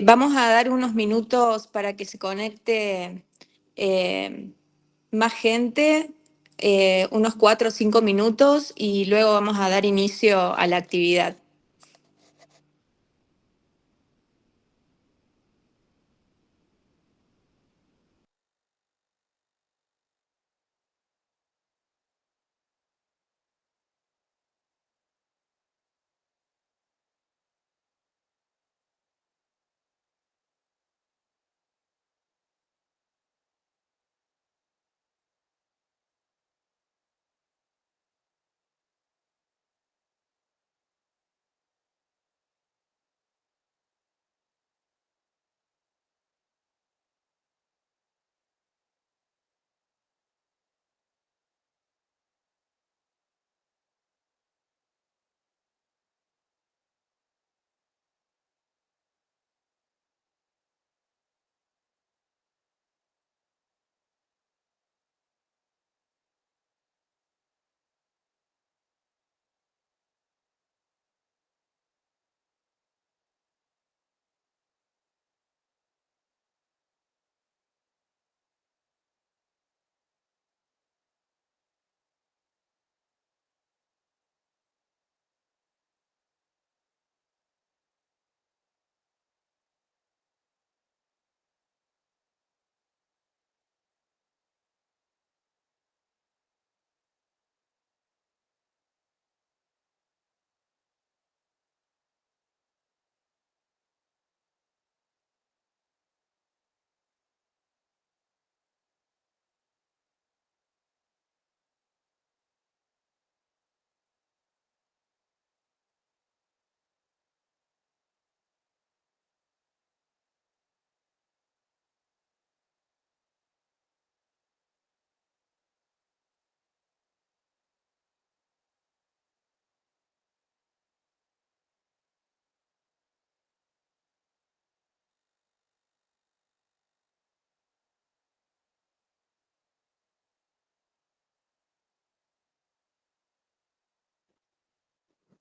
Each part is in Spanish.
Vamos a dar unos minutos para que se conecte eh, más gente, unos 4 o 5 minutos, y luego vamos a dar inicio a la actividad.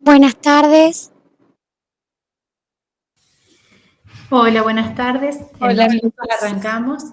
Buenas tardes. Hola, buenas tardes. En Hola, 2 minutos arrancamos.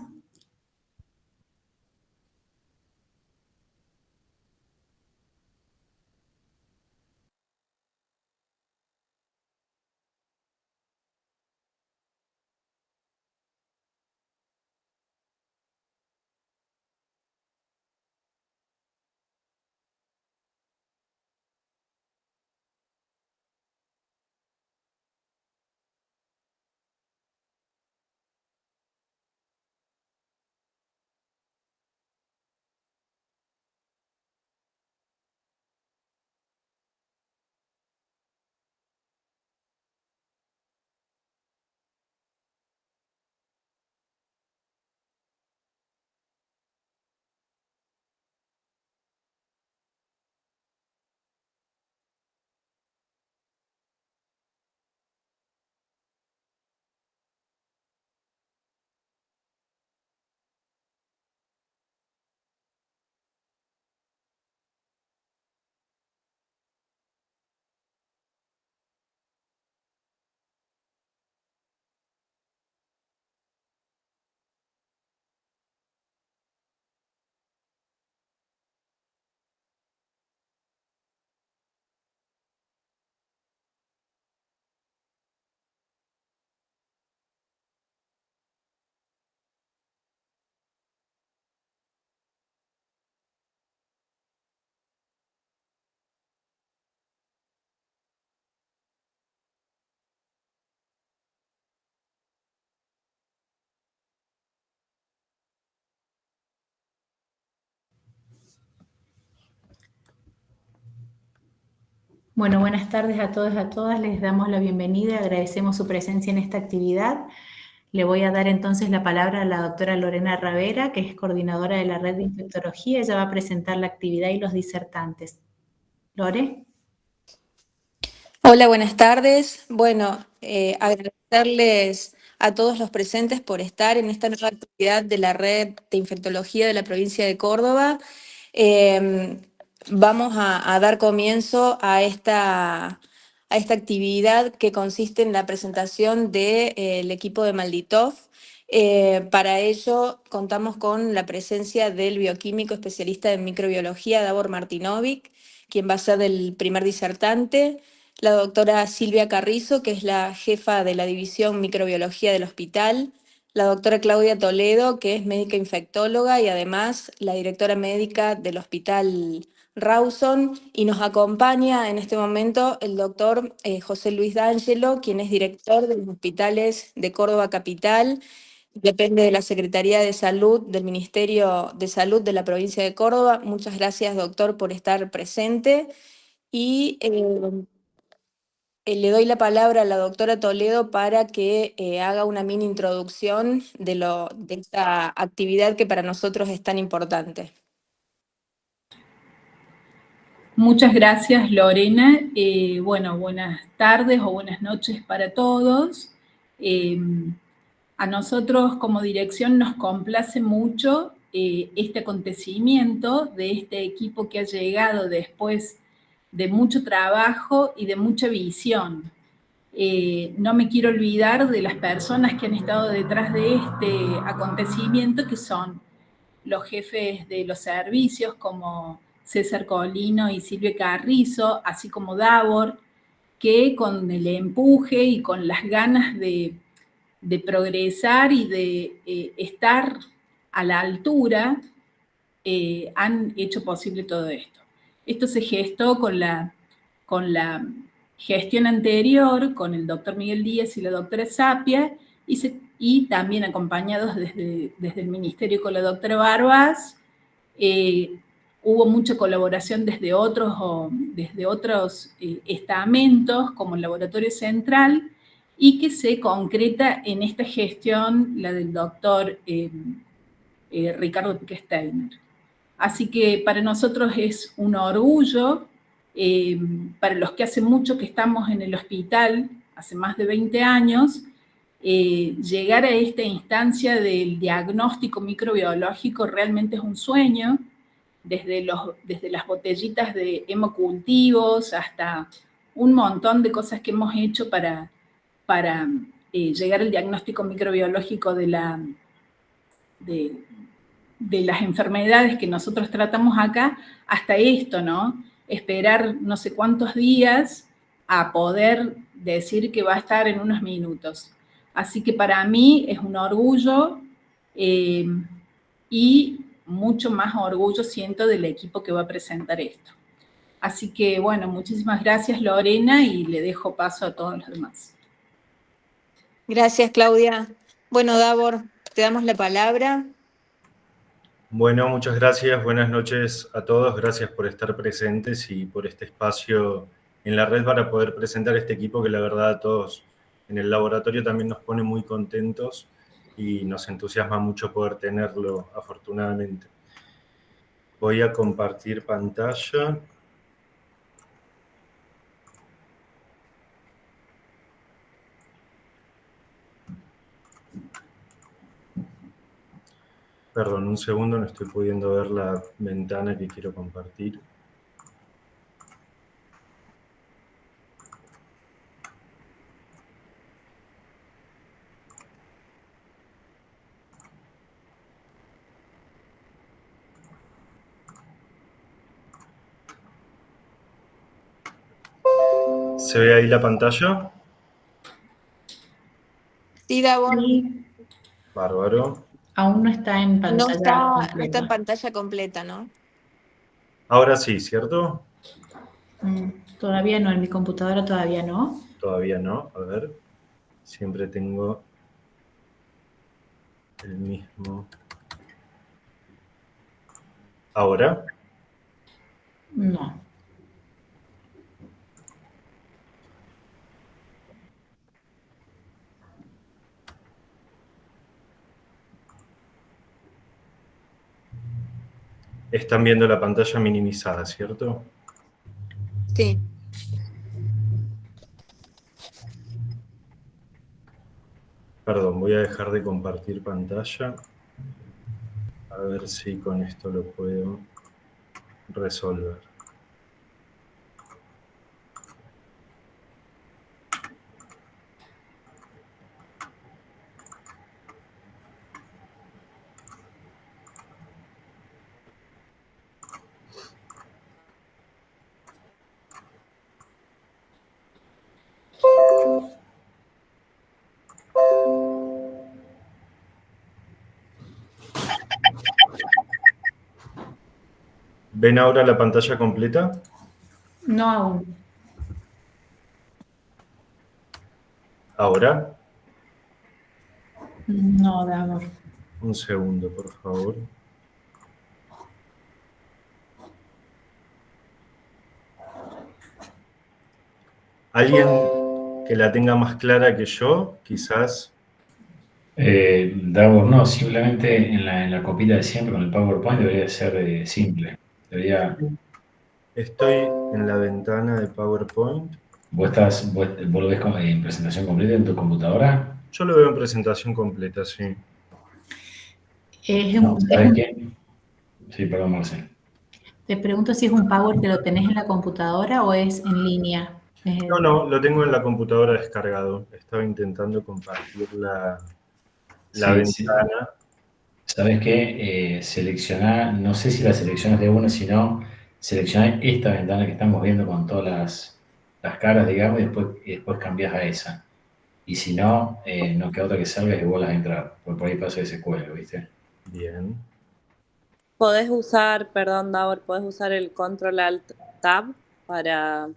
Bueno, buenas tardes a todos y a todas. Les damos la bienvenida, agradecemos su presencia en esta actividad. Le voy a dar entonces la palabra a la doctora Lorena Ravera, que es coordinadora de la red de infectología. Ella va a presentar la actividad y los disertantes. Lore. Hola, buenas tardes. Bueno, agradecerles a todos los presentes por estar en esta nueva actividad de la red de infectología de la provincia de Córdoba. Vamos a dar comienzo a a esta actividad que consiste en la presentación del equipo de Malditov. Para ello contamos con la presencia del bioquímico especialista en microbiología, Davor Martinovic, quien va a ser el primer disertante, la doctora Silvia Carrizo, que es la jefa de la división microbiología del hospital, la doctora Claudia Toledo, que es médica infectóloga y además la directora médica del hospital Rawson, y nos acompaña en este momento el doctor José Luis D'Angelo, quien es director de los hospitales de Córdoba Capital. Depende de la Secretaría de Salud del Ministerio de Salud de la provincia de Córdoba. Muchas gracias, doctor, por estar presente. Y le doy la palabra a la doctora Toledo para que haga una mini introducción de esta actividad que para nosotros es tan importante. Muchas gracias, Lorena. Bueno, buenas tardes o buenas noches para todos. A nosotros como dirección nos complace mucho este acontecimiento de este equipo que ha llegado después de mucho trabajo y de mucha visión. No me quiero olvidar de las personas que han estado detrás de este acontecimiento, que son los jefes de los servicios como César Colino y Silvia Carrizo, así como Davor, que con el empuje y con las ganas de progresar y de estar a la altura, han hecho posible todo esto. Esto se gestó con la gestión anterior, con el doctor Miguel Díaz y la doctora Sapia, y también acompañados desde el Ministerio con la doctora Barbas. Hubo mucha colaboración desde otros estamentos, como el Laboratorio Central, y que se concreta en esta gestión, la del doctor Ricardo Piquesteiner. Así que para nosotros es un orgullo, para los que hace mucho que estamos en el hospital, hace más de 20 años, llegar a esta instancia del diagnóstico microbiológico realmente es un sueño, desde las botellitas de hemocultivos hasta un montón de cosas que hemos hecho para llegar al diagnóstico microbiológico de las enfermedades que nosotros tratamos acá, hasta esto, ¿no? Esperar no sé cuántos días a poder decir que va a estar en unos minutos. Así que para mí es un orgullo y mucho más orgullo siento del equipo que va a presentar esto. Así que, bueno, muchísimas gracias, Lorena, y le dejo paso a todos los demás. Gracias, Claudia. Bueno, Davor, te damos la palabra. Bueno, muchas gracias. Buenas noches a todos. Gracias por estar presentes y por este espacio en la red para poder presentar este equipo que la verdad a todos en el laboratorio también nos pone muy contentos y nos entusiasma mucho poder tenerlo, afortunadamente. Voy a compartir pantalla. Perdón, un segundo, no estoy pudiendo ver la ventana que quiero compartir. ¿Se ve ahí la pantalla? Sí, Davor. Sí. Bárbaro. Aún no está en pantalla completa. No está en pantalla completa, ¿no? Ahora sí, ¿cierto? Todavía no, en mi computadora todavía no. Todavía no, a ver. Siempre tengo el mismo. ¿Ahora? No. Están viendo la pantalla minimizada, ¿cierto? Sí. Perdón, voy a dejar de compartir pantalla. A ver si con esto lo puedo resolver. ¿Ven ahora la pantalla completa? No aún. ¿Ahora? No, Davor. Un segundo, por favor. ¿Alguien que la tenga más clara que yo? Quizás. Davor, no, simplemente en la copita de siempre con el PowerPoint debería ser simple. Estoy en la ventana de PowerPoint. ¿Vos lo ves en presentación completa en tu computadora? Yo lo veo en presentación completa, sí. No, ¿sabes qué? Sí, perdón, Marcelo. Te pregunto si es un Power que lo tenés en la computadora o es en línea. No, lo tengo en la computadora descargado. Estaba intentando compartir la ventana. Sí. ¿Sabes qué? Seleccionar, no sé si la seleccionas de uno, sino seleccionar esta ventana que estamos viendo con todas las caras, digamos, y después cambias a esa. Y si no, no queda otra que salgas y vuelvas a entrar, porque por ahí pasa ese cuello, ¿viste? Bien. Podés usar, perdón, Davor, podés usar el Control Alt Tab para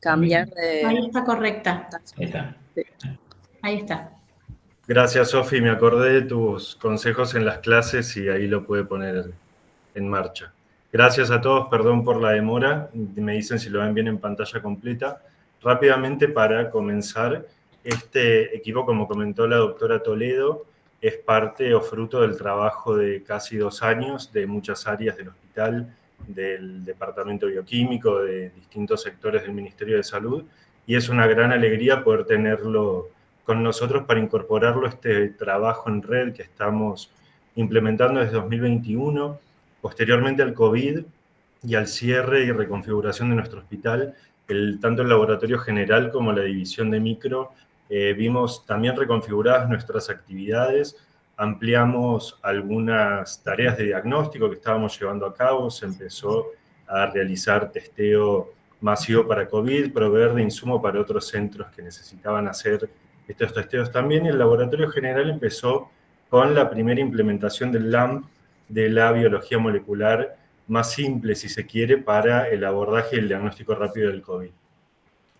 cambiar de... Ahí está correcta. Ahí está. Sí. Ahí está. Gracias, Sofi. Me acordé de tus consejos en las clases y ahí lo pude poner en marcha. Gracias a todos, perdón por la demora. Me dicen si lo ven bien en pantalla completa. Rápidamente, para comenzar, este equipo, como comentó la doctora Toledo, es parte o fruto del trabajo de casi 2 años de muchas áreas del hospital, del departamento bioquímico, de distintos sectores del Ministerio de Salud, y es una gran alegría poder tenerlo con nosotros para incorporarlo a este trabajo en red que estamos implementando desde 2021, posteriormente al COVID y al cierre y reconfiguración de nuestro hospital. Tanto el laboratorio general como la división de micro, vimos también reconfiguradas nuestras actividades, ampliamos algunas tareas de diagnóstico que estábamos llevando a cabo, se empezó a realizar testeo masivo para COVID, proveer de insumo para otros centros que necesitaban hacer estos testeos también, y el laboratorio general empezó con la primera implementación del LAMP, de la biología molecular más simple, si se quiere, para el abordaje y el diagnóstico rápido del COVID.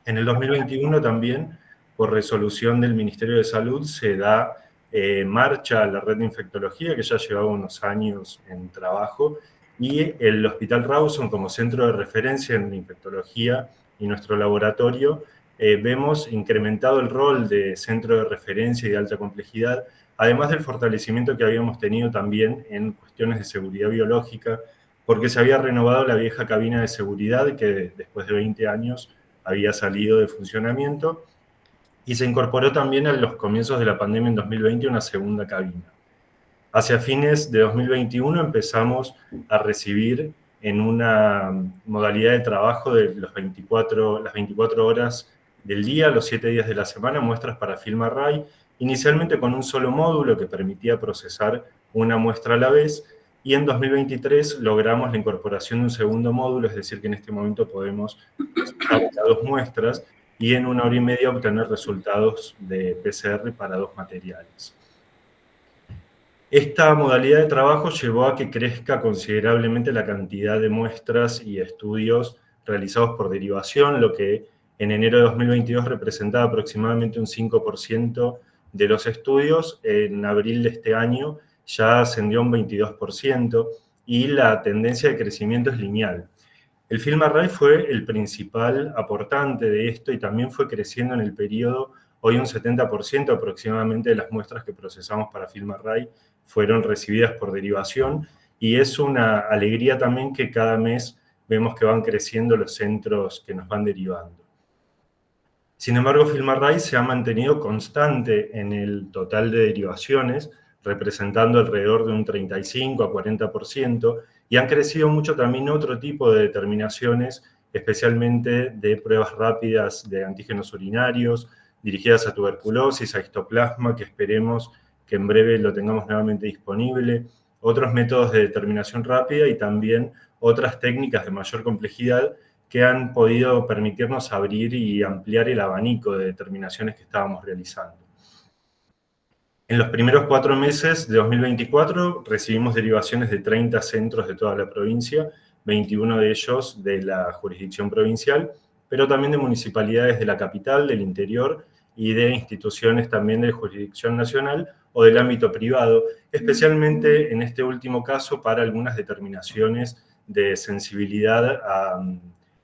En el 2021 también, por resolución del Ministerio de Salud, se da marcha a la red de infectología, que ya llevaba unos años en trabajo, y el Hospital Rawson, como centro de referencia en infectología y nuestro laboratorio, vemos incrementado el rol de centro de referencia y de alta complejidad, además del fortalecimiento que habíamos tenido también en cuestiones de seguridad biológica, porque se había renovado la vieja cabina de seguridad que después de 20 años había salido de funcionamiento, y se incorporó también a los comienzos de la pandemia en 2020 una segunda cabina. Hacia fines de 2021 empezamos a recibir en una modalidad de trabajo de las 24 horas del día, los 7 días de la semana, muestras para FilmArray, inicialmente con un solo módulo que permitía procesar una muestra a la vez, y en 2023 logramos la incorporación de un segundo módulo, es decir, que en este momento podemos procesar 2 muestras y en 1 hora y media obtener resultados de PCR para 2 materiales. Esta modalidad de trabajo llevó a que crezca considerablemente la cantidad de muestras y estudios realizados por derivación, lo que en enero de 2022 representaba aproximadamente un 5% de los estudios. En abril de este año ya ascendió un 22% y la tendencia de crecimiento es lineal. El FilmArray fue el principal aportante de esto y también fue creciendo en el periodo. Hoy un 70% aproximadamente de las muestras que procesamos para FilmArray fueron recibidas por derivación, y es una alegría también que cada mes vemos que van creciendo los centros que nos van derivando. Sin embargo, FilmArray se ha mantenido constante en el total de derivaciones, representando alrededor de un 35 a 40%, y han crecido mucho también otro tipo de determinaciones, especialmente de pruebas rápidas de antígenos urinarios, dirigidas a tuberculosis, a histoplasma, que esperemos que en breve lo tengamos nuevamente disponible, otros métodos de determinación rápida y también otras técnicas de mayor complejidad que han podido permitirnos abrir y ampliar el abanico de determinaciones que estábamos realizando. En los primeros 4 meses de 2024 recibimos derivaciones de 30 centros de toda la provincia, 21 de ellos de la jurisdicción provincial, pero también de municipalidades de la capital, del interior y de instituciones también de jurisdicción nacional o del ámbito privado, especialmente en este último caso para algunas determinaciones de sensibilidad a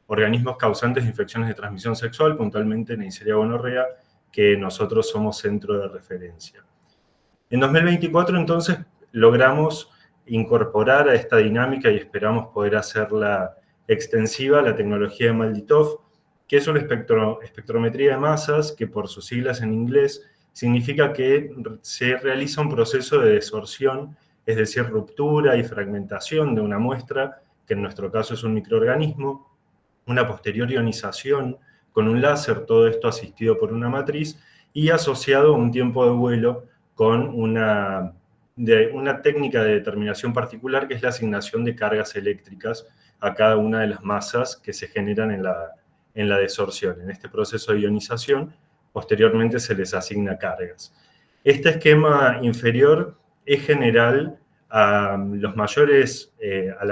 organismos causantes de infecciones de transmisión sexual, puntualmente Neisseria gonorrea, que nosotros somos centro de referencia. En 2024, entonces, logramos incorporar a esta dinámica y esperamos poder hacerla extensiva la tecnología de MALDI-TOF, que es una espectrometría de masas que por sus siglas en inglés significa que se realiza un proceso de desorción, es decir, ruptura y fragmentación de una muestra, que en nuestro caso es un microorganismo, una posterior ionización con un láser, todo esto asistido por una matriz y asociado a un tiempo de vuelo con una técnica de determinación particular que es la asignación de cargas eléctricas a cada una de las masas que se generan en la desorción. En este proceso de ionización, posteriormente se les asigna cargas. Este esquema inferior es general a la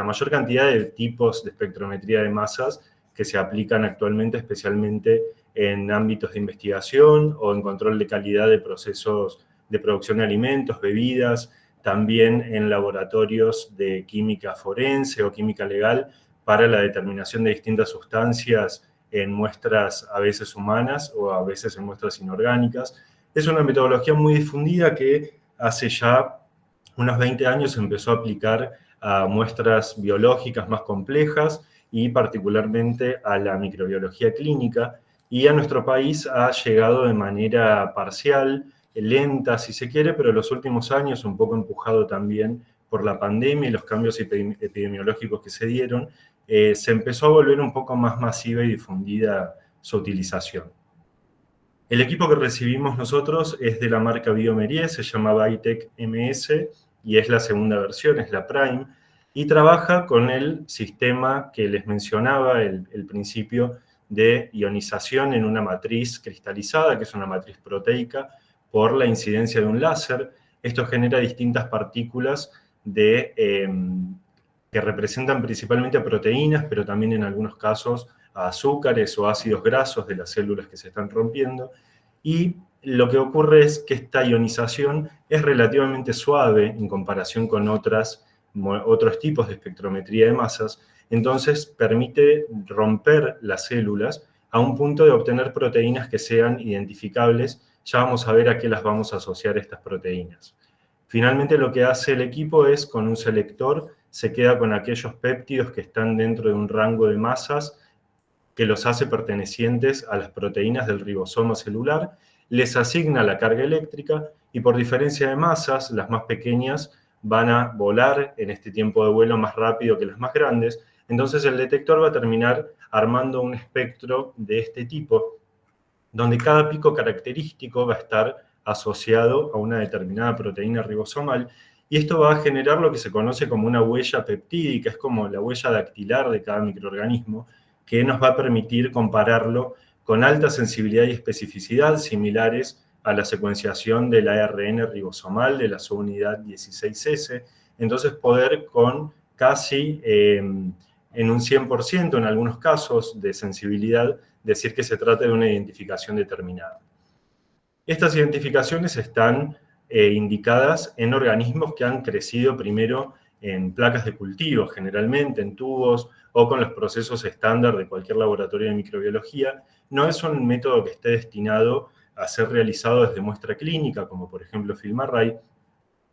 mayor cantidad de tipos de espectrometría de masas que se aplican actualmente, especialmente en ámbitos de investigación o en control de calidad de procesos de producción de alimentos, bebidas, también en laboratorios de química forense o química legal para la determinación de distintas sustancias en muestras a veces humanas o a veces en muestras inorgánicas. Es una metodología muy difundida que hace ya unos 20 años se empezó a aplicar a muestras biológicas más complejas y particularmente a la microbiología clínica, y a nuestro país ha llegado de manera parcial, lenta si se quiere, pero en los últimos años, un poco empujado también por la pandemia y los cambios epidemiológicos que se dieron, se empezó a volver un poco más masiva y difundida su utilización. El equipo que recibimos nosotros es de la marca bioMérieux, se llama Vitek MS, y es la segunda versión, es la Prime, y trabaja con el sistema que les mencionaba, el principio de ionización en una matriz cristalizada, que es una matriz proteica, por la incidencia de un láser. Esto genera distintas partículas que representan principalmente a proteínas, pero también en algunos casos a azúcares o ácidos grasos de las células que se están rompiendo. Y lo que ocurre es que esta ionización es relativamente suave en comparación con otros tipos de espectrometría de masas, entonces permite romper las células a un punto de obtener proteínas que sean identificables. Ya vamos a ver a qué las vamos a asociar estas proteínas. Finalmente lo que hace el equipo es, con un selector, se queda con aquellos péptidos que están dentro de un rango de masas que los hace pertenecientes a las proteínas del ribosoma celular, les asigna la carga eléctrica y por diferencia de masas, las más pequeñas van a volar en este tiempo de vuelo más rápido que las más grandes. Entonces el detector va a terminar armando un espectro de este tipo, donde cada pico característico va a estar asociado a una determinada proteína ribosomal, y esto va a generar lo que se conoce como una huella peptídica, es como la huella dactilar de cada microorganismo, que nos va a permitir compararlo con alta sensibilidad y especificidad similares a la secuenciación del ARN ribosomal de la subunidad 16S, entonces poder con casi en un 100% en algunos casos de sensibilidad decir que se trata de una identificación determinada. Estas identificaciones están indicadas en organismos que han crecido primero en placas de cultivo, generalmente en tubos o con los procesos estándar de cualquier laboratorio de microbiología. No es un método que esté destinado a ser realizado desde muestra clínica, como por ejemplo FilmArray,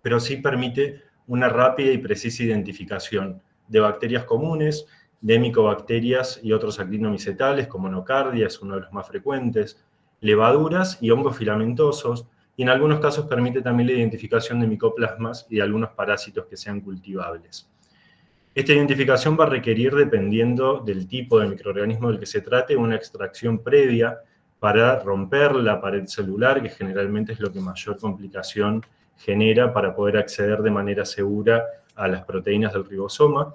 pero sí permite una rápida y precisa identificación de bacterias comunes, de micobacterias y otros actinomicetales, como nocardia, es uno de los más frecuentes, levaduras y hongos filamentosos, y en algunos casos permite también la identificación de micoplasmas y de algunos parásitos que sean cultivables. Esta identificación va a requerir, dependiendo del tipo de microorganismo del que se trate, una extracción previa para romper la pared celular, que generalmente es lo que mayor complicación genera para poder acceder de manera segura a las proteínas del ribosoma.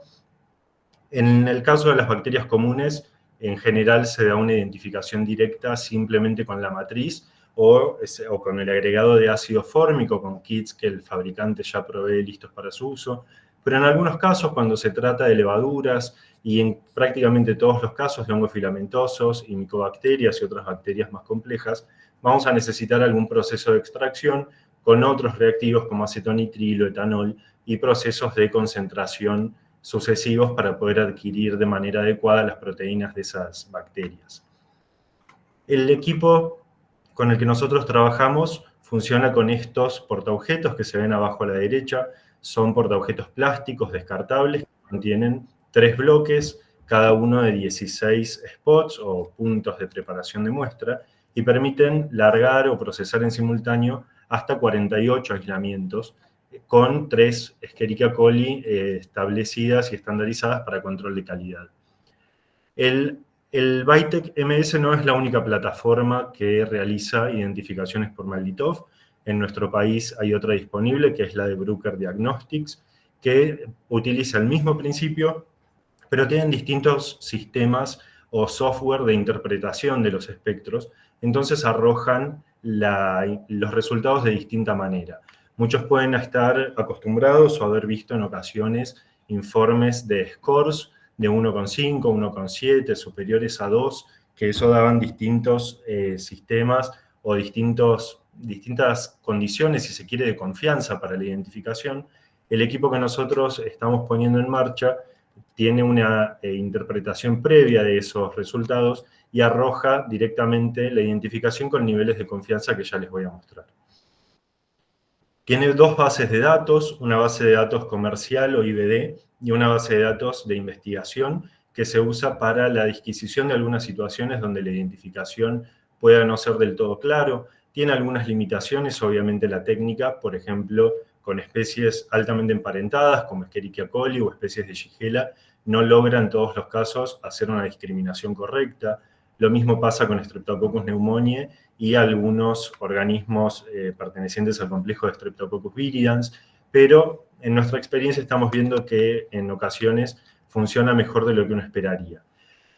En el caso de las bacterias comunes, en general se da una identificación directa simplemente con la matriz o con el agregado de ácido fórmico, con kits que el fabricante ya provee listos para su uso. Pero en algunos casos, cuando se trata de levaduras, y en prácticamente todos los casos de hongos filamentosos y micobacterias y otras bacterias más complejas, vamos a necesitar algún proceso de extracción con otros reactivos como acetonitrilo, etanol y procesos de concentración sucesivos para poder adquirir de manera adecuada las proteínas de esas bacterias. El equipo con el que nosotros trabajamos funciona con estos portaobjetos que se ven abajo a la derecha. Son portaobjetos plásticos descartables que contienen 3 bloques, cada uno de 16 spots o puntos de preparación de muestra, y permiten largar o procesar en simultáneo hasta 48 aislamientos con 3 Escherichia coli establecidas y estandarizadas para control de calidad. El VITEC MS no es la única plataforma que realiza identificaciones por MALDI-TOF. En nuestro país hay otra disponible, que es la de Bruker Diagnostics, que utiliza el mismo principio, pero tienen distintos sistemas o software de interpretación de los espectros, entonces arrojan los resultados de distinta manera. Muchos pueden estar acostumbrados o haber visto en ocasiones informes de scores de 1,5, 1,7, superiores a 2, que eso daban distintos sistemas o distintas condiciones, si se quiere, de confianza para la identificación. El equipo que nosotros estamos poniendo en marcha tiene una interpretación previa de esos resultados y arroja directamente la identificación con niveles de confianza que ya les voy a mostrar. Tiene 2 bases de datos, una base de datos comercial o IBD y una base de datos de investigación que se usa para la disquisición de algunas situaciones donde la identificación pueda no ser del todo claro. Tiene algunas limitaciones, obviamente la técnica, por ejemplo, con especies altamente emparentadas como Escherichia coli o especies de Shigella, no logra en todos los casos hacer una discriminación correcta. Lo mismo pasa con Streptococcus pneumoniae y algunos organismos pertenecientes al complejo de Streptococcus viridans, pero en nuestra experiencia estamos viendo que en ocasiones funciona mejor de lo que uno esperaría.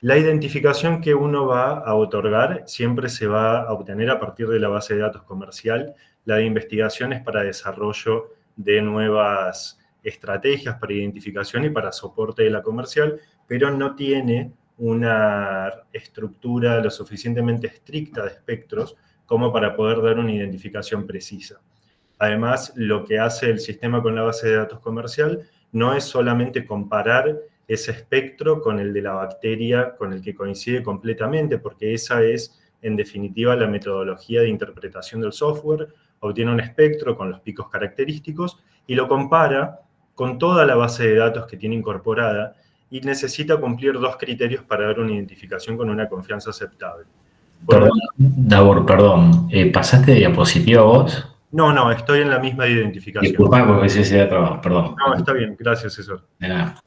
La identificación que uno va a otorgar siempre se va a obtener a partir de la base de datos comercial. La de investigación es para desarrollo de nuevas estrategias para identificación y para soporte de la comercial, pero no tiene una estructura lo suficientemente estricta de espectros como para poder dar una identificación precisa. Además, lo que hace el sistema con la base de datos comercial no es solamente comparar ese espectro con el de la bacteria con el que coincide completamente, porque esa es, en definitiva, la metodología de interpretación del software. Obtiene un espectro con los picos característicos y lo compara con toda la base de datos que tiene incorporada y necesita cumplir 2 criterios para dar una identificación con una confianza aceptable. Perdón, Davor, perdón. ¿Pasaste de diapositiva vos? No, estoy en la misma identificación. Disculpa porque ese de trabajo, perdón. No, está bien, gracias, César. De nada.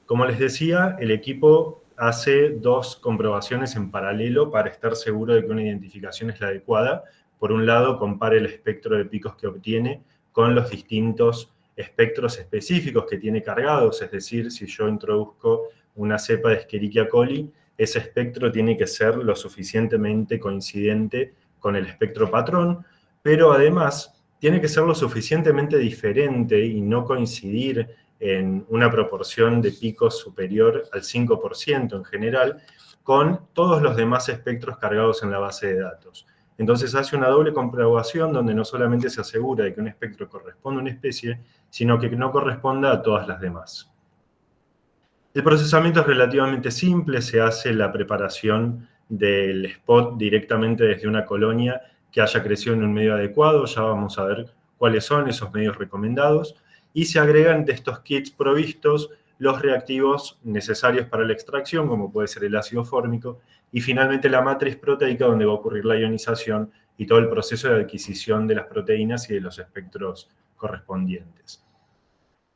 Como les decía, el equipo hace 2 comprobaciones en paralelo para estar seguro de que una identificación es la adecuada. Por un lado, compara el espectro de picos que obtiene con los distintos espectros específicos que tiene cargados, es decir, si yo introduzco una cepa de Escherichia coli, ese espectro tiene que ser lo suficientemente coincidente con el espectro patrón, pero además tiene que ser lo suficientemente diferente y no coincidir en una proporción de picos superior al 5% en general, con todos los demás espectros cargados en la base de datos. Entonces hace una doble comprobación donde no solamente se asegura de que un espectro corresponde a una especie, sino que no corresponda a todas las demás. El procesamiento es relativamente simple, se hace la preparación del spot directamente desde una colonia que haya crecido en un medio adecuado, ya vamos a ver cuáles son esos medios recomendados, y se agregan de estos kits provistos los reactivos necesarios para la extracción, como puede ser el ácido fórmico, y finalmente la matriz proteica, donde va a ocurrir la ionización y todo el proceso de adquisición de las proteínas y de los espectros correspondientes.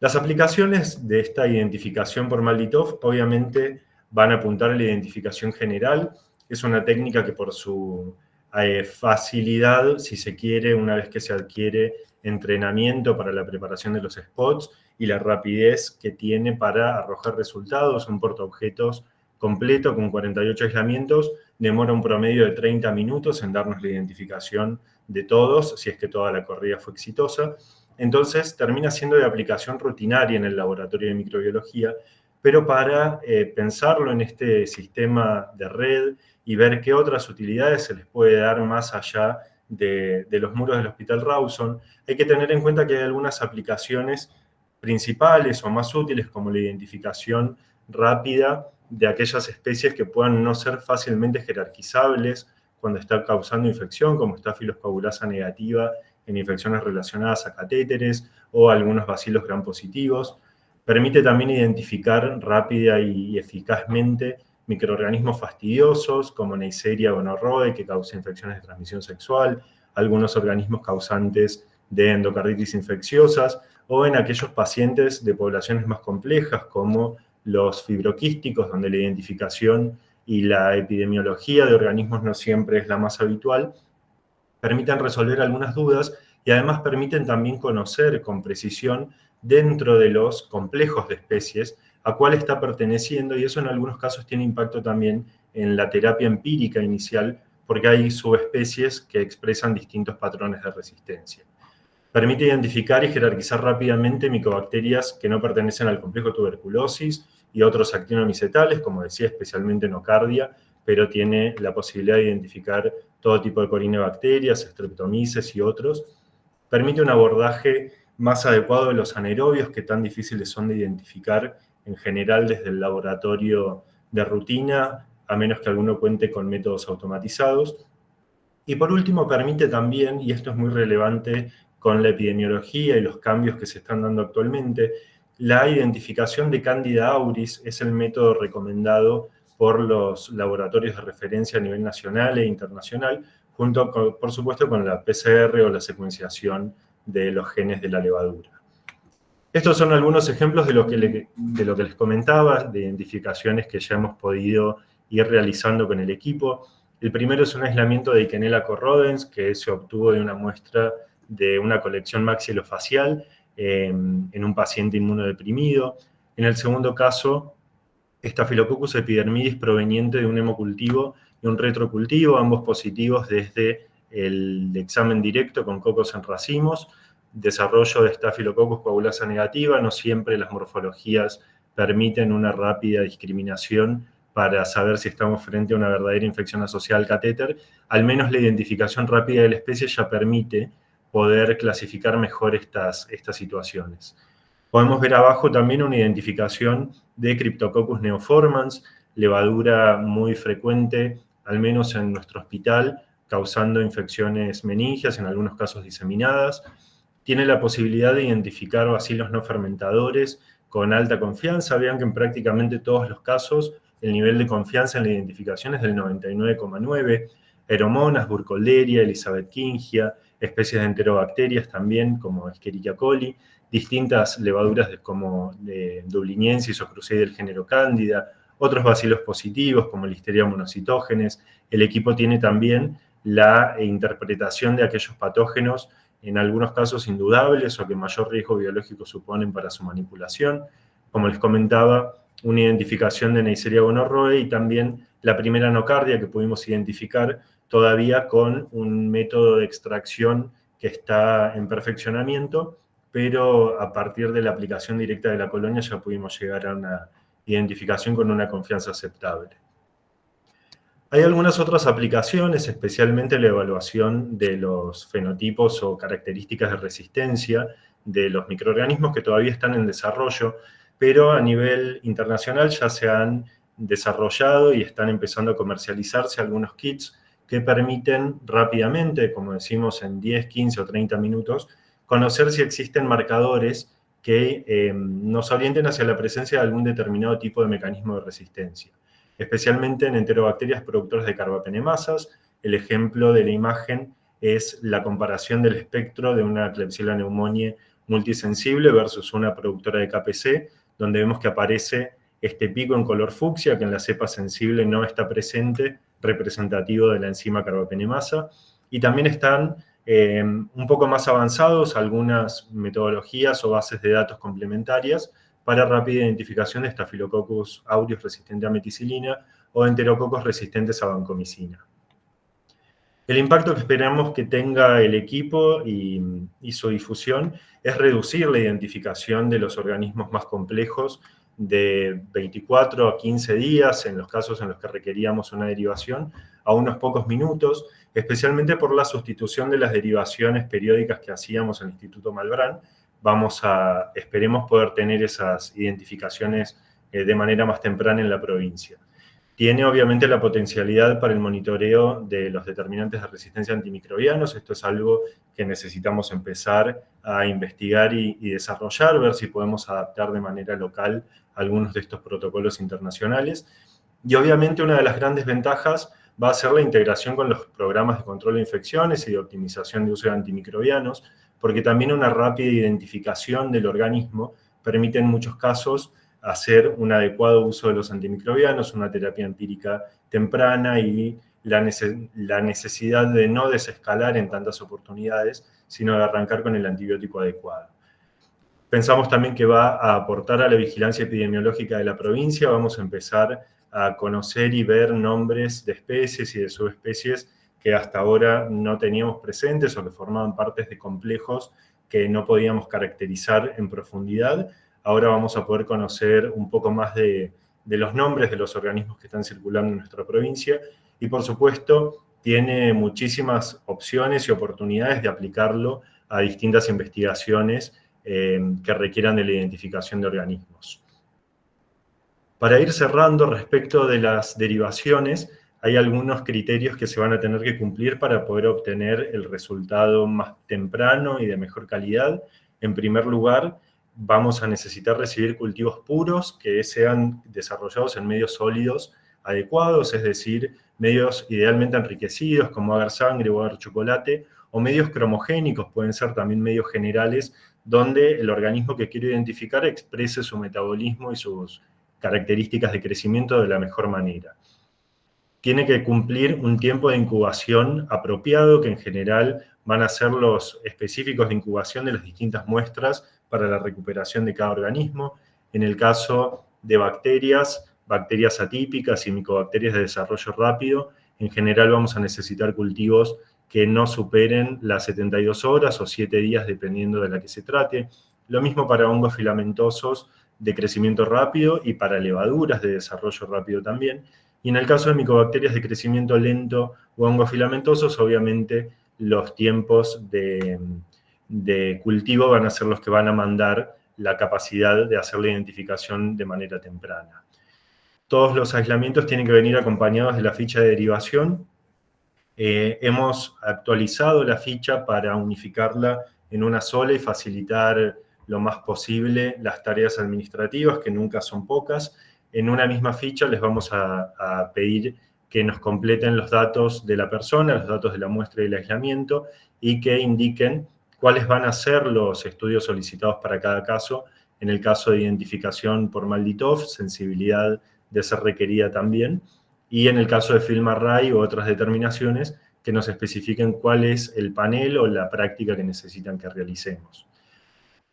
Las aplicaciones de esta identificación por MALDI-TOF obviamente van a apuntar a la identificación general. Es una técnica que por su facilidad, si se quiere, una vez que se adquiere entrenamiento para la preparación de los spots y la rapidez que tiene para arrojar resultados, un portaobjetos completo con 48 aislamientos, demora un promedio de 30 minutos en darnos la identificación de todos, si es que toda la corrida fue exitosa. entonces termina siendo de aplicación rutinaria en el laboratorio de microbiología, pero para pensarlo en este sistema de red y ver qué otras utilidades se les puede dar más allá de los muros del Hospital Rawson, hay que tener en cuenta que hay algunas aplicaciones principales o más útiles, como la identificación rápida de aquellas especies que puedan no ser fácilmente jerarquizables cuando está causando infección, como Staphylococcus coagulasa negativa en infecciones relacionadas a catéteres o algunos bacilos gram positivos. Permite también identificar rápida y eficazmente microorganismos fastidiosos como Neisseria gonorrhoeae, que causa infecciones de transmisión sexual, algunos organismos causantes de endocarditis infecciosas, o en aquellos pacientes de poblaciones más complejas como los fibroquísticos, donde la identificación y la epidemiología de organismos no siempre es la más habitual, permiten resolver algunas dudas y además permiten también conocer con precisión dentro de los complejos de especies a cuál está perteneciendo, y eso en algunos casos tiene impacto también en la terapia empírica inicial, porque hay subespecies que expresan distintos patrones de resistencia. Permite identificar y jerarquizar rápidamente micobacterias que no pertenecen al complejo tuberculosis y otros actinomicetales, como decía, especialmente nocardia, pero tiene la posibilidad de identificar todo tipo de corinebacterias, streptomyces y otros. Permite un abordaje más adecuado de los anaerobios, que tan difíciles son de identificar en general desde el laboratorio de rutina, a menos que alguno cuente con métodos automatizados. Y por último, permite también, y esto es muy relevante con la epidemiología y los cambios que se están dando actualmente, la identificación de Candida auris es el método recomendado por los laboratorios de referencia a nivel nacional e internacional, junto, por supuesto, con la PCR o la secuenciación de los genes de la levadura. Estos son algunos ejemplos de lo que les comentaba, de identificaciones que ya hemos podido ir realizando con el equipo. El primero es un aislamiento de Eikenella corrodens, que se obtuvo de una muestra de una colección maxilofacial en un paciente inmunodeprimido. En el segundo caso, Staphylococcus epidermidis proveniente de un hemocultivo y un retrocultivo, ambos positivos desde el examen directo con cocos en racimos. Desarrollo de Staphylococcus coagulasa negativa, no siempre las morfologías permiten una rápida discriminación para saber si estamos frente a una verdadera infección asociada al catéter. Al menos la identificación rápida de la especie ya permite poder clasificar mejor estas situaciones. Podemos ver abajo también una identificación de Cryptococcus neoformans, levadura muy frecuente, al menos en nuestro hospital, causando infecciones meningias, en algunos casos diseminadas. Tiene la posibilidad de identificar bacilos no fermentadores con alta confianza. Vean que en prácticamente todos los casos el nivel de confianza en la identificación es del 99,9. Aeromonas, Burkholderia, Elisabethingia, especies de enterobacterias también, como Escherichia coli, distintas levaduras como Dubliniensis o Cruzei del género Cándida, otros bacilos positivos como Listeria monocytogenes. El equipo tiene también la interpretación de aquellos patógenos, en algunos casos indudables o que mayor riesgo biológico suponen para su manipulación. Como les comentaba, una identificación de Neisseria gonorrhoeae y también la primera nocardia que pudimos identificar todavía con un método de extracción que está en perfeccionamiento, pero a partir de la aplicación directa de la colonia ya pudimos llegar a una identificación con una confianza aceptable. Hay algunas otras aplicaciones, especialmente la evaluación de los fenotipos o características de resistencia de los microorganismos que todavía están en desarrollo, pero a nivel internacional ya se han desarrollado y están empezando a comercializarse algunos kits que permiten rápidamente, como decimos en 10, 15 o 30 minutos, conocer si existen marcadores que nos orienten hacia la presencia de algún determinado tipo de mecanismo de resistencia, especialmente en enterobacterias productoras de carbapenemasas. El ejemplo de la imagen es la comparación del espectro de una Klebsiella pneumoniae multisensible versus una productora de KPC, donde vemos que aparece este pico en color fucsia, que en la cepa sensible no está presente, representativo de la enzima carbapenemasa. Y también están un poco más avanzados algunas metodologías o bases de datos complementarias para rápida identificación de Staphylococcus aureus resistente a meticilina o enterococos resistentes a vancomicina. El impacto que esperamos que tenga el equipo y su difusión es reducir la identificación de los organismos más complejos de 24 a 15 días, en los casos en los que requeríamos una derivación, a unos pocos minutos, especialmente por la sustitución de las derivaciones periódicas que hacíamos en el Instituto Malbrán. Esperemos poder tener esas identificaciones de manera más temprana en la provincia. Tiene obviamente la potencialidad para el monitoreo de los determinantes de resistencia a antimicrobianos. Esto es algo que necesitamos empezar a investigar y desarrollar, ver si podemos adaptar de manera local algunos de estos protocolos internacionales. Y obviamente una de las grandes ventajas va a ser la integración con los programas de control de infecciones y de optimización de uso de antimicrobianos, porque también una rápida identificación del organismo permite en muchos casos hacer un adecuado uso de los antimicrobianos, una terapia empírica temprana y la necesidad de no desescalar en tantas oportunidades, sino de arrancar con el antibiótico adecuado. Pensamos también que va a aportar a la vigilancia epidemiológica de la provincia. Vamos a empezar a conocer y ver nombres de especies y de subespecies que hasta ahora no teníamos presentes o que formaban partes de complejos que no podíamos caracterizar en profundidad. Ahora vamos a poder conocer un poco más de los nombres de los organismos que están circulando en nuestra provincia y, por supuesto, tiene muchísimas opciones y oportunidades de aplicarlo a distintas investigaciones que requieran de la identificación de organismos. Para ir cerrando, respecto de las derivaciones, hay algunos criterios que se van a tener que cumplir para poder obtener el resultado más temprano y de mejor calidad. En primer lugar, vamos a necesitar recibir cultivos puros que sean desarrollados en medios sólidos adecuados, es decir, medios idealmente enriquecidos como agar sangre o agar chocolate, o medios cromogénicos, pueden ser también medios generales, donde el organismo que quiero identificar exprese su metabolismo y sus características de crecimiento de la mejor manera. Tiene que cumplir un tiempo de incubación apropiado, que en general van a ser los específicos de incubación de las distintas muestras para la recuperación de cada organismo. En el caso de bacterias atípicas y micobacterias de desarrollo rápido, en general vamos a necesitar cultivos que no superen las 72 horas o 7 días, dependiendo de la que se trate. Lo mismo para hongos filamentosos de crecimiento rápido y para levaduras de desarrollo rápido también. Y en el caso de micobacterias de crecimiento lento o hongos filamentosos, obviamente los tiempos de cultivo van a ser los que van a mandar la capacidad de hacer la identificación de manera temprana. Todos los aislamientos tienen que venir acompañados de la ficha de derivación. Hemos actualizado la ficha para unificarla en una sola y facilitar lo más posible las tareas administrativas, que nunca son pocas. En una misma ficha les vamos a pedir que nos completen los datos de la persona, los datos de la muestra y el aislamiento, y que indiquen cuáles van a ser los estudios solicitados para cada caso. En el caso de identificación por MALDI-TOF, sensibilidad de ser requerida también, y en el caso de FilmArray u otras determinaciones, que nos especifiquen cuál es el panel o la práctica que necesitan que realicemos.